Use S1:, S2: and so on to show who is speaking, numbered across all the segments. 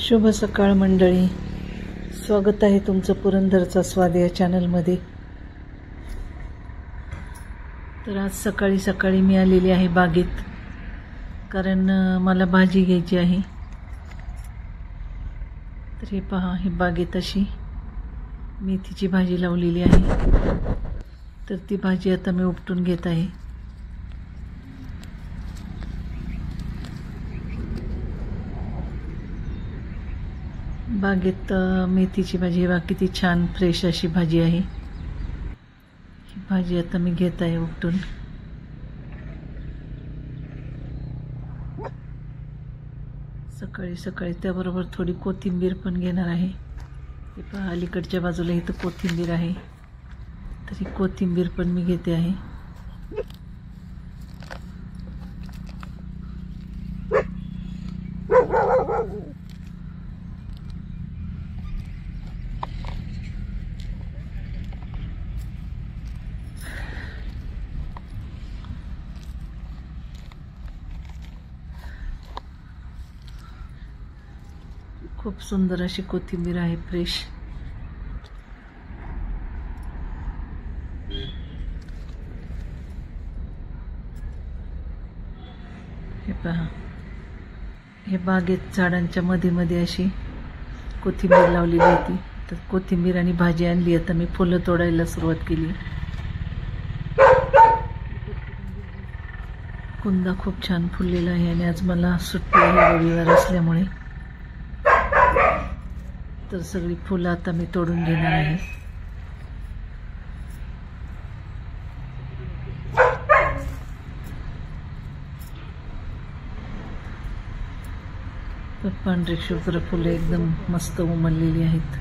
S1: शुभ सकाळ मंडळी, स्वागत आहे तुमचं पुरंदरचा स्वाद या चॅनलमध्ये। तर आज सकाळी सकाळी मी आलेली आहे बागेत, कारण मला भाजी घ्यायची आहे। तर हे पहा, ही बागेत अशी मेथीची भाजी लावलेली आहे। तर ती भाजी आता मी उपटून घेत आहे। बागेत मेथीची भाजी बघा किती छान फ्रेश अशी भाजी आहे। ही भाजी आता मी घेत आहे उपटून। सकाळी सकाळी त्याबरोबर थोडी कोथिंबीर पण घेणार आहे। हे पहा, अलीकडच्या बाजूला इथं कोथिंबीर आहे, तर ही कोथिंबीर पण मी घेते आहे। खूप सुंदर अशी कोथिंबीर आहे, फ्रेश। हे पहा, हे बागेत झाडांच्या मध्ये मध्ये अशी कोथिंबीर लावलेली होती। तर कोथिंबीर आणि भाजी आणली, आता मी फुलं तोडायला सुरुवात केली। कुंदा खूप छान फुललेला आहे आणि आज मला सुट्टी आहे, रविवार असल्यामुळे। तर सगळी फुलं आता मी तोडून घेणार आहे। तर पांढरी शुभ्र फुलं एकदम मस्त उमललेली आहेत।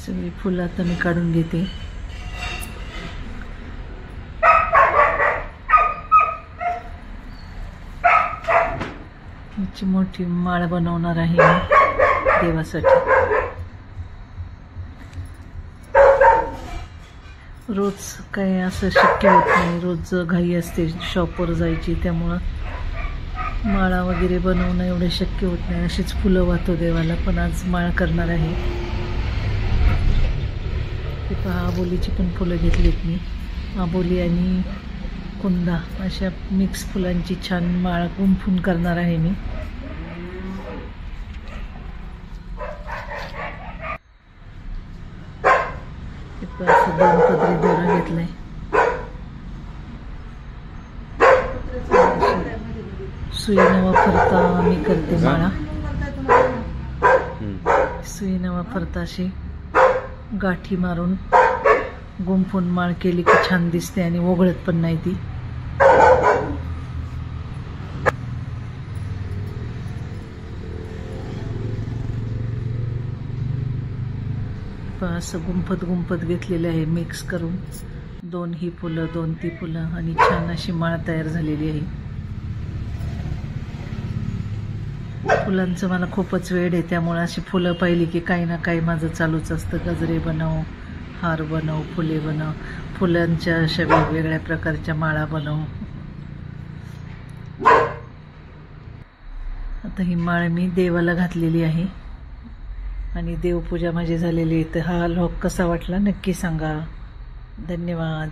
S1: सगळी फुलं आता मी काढून घेते। याची मोठी माळ बनवणार आहे मी देवासाठी। रोज काय असं शक्य होत नाही, रोज घाई असते शॉपवर जायची, त्यामुळं माळा वगैरे बनवणं एवढं शक्य होत नाही। अशीच फुलं वाहतो देवाला, पण आज माळ करणार आहे। ते पहा, आबोलीची पण फुलं घेतलीत मी। आबोली आणि कुंदा अशा मिक्स फुलांची छान माळ गुंफून करणार आहे मी। असं 2 पदरी दोरा घेतलाय। सुईनं वापरता मी करते माळा। सुईनं वापरता अशी गाठी मारून गुंफून माळ केली की छान दिसते आणि ओघळत पण नाही ती। असं गुंफत गुंफत घेतलेले आहे मिक्स करून, 2 ही फुलं 2 ती फुलं, आणि छान अशी माळ तयार झालेली आहे। फुलांचं मला खूपच वेड आहे, त्यामुळे अशी फुलं पाहिली की काही ना काही माझं चालूच असतं। गजरे बनव, हार बनव, फुले बनव, फुलांच्या अशा वेगवेगळ्या प्रकारच्या माळा बनव। आता ही माळ मी देवाला घातलेली आहे आणि देवपूजा माझी झालेली आहे। तर हा व्लॉग कसा वाटला नक्की सांगा। धन्यवाद।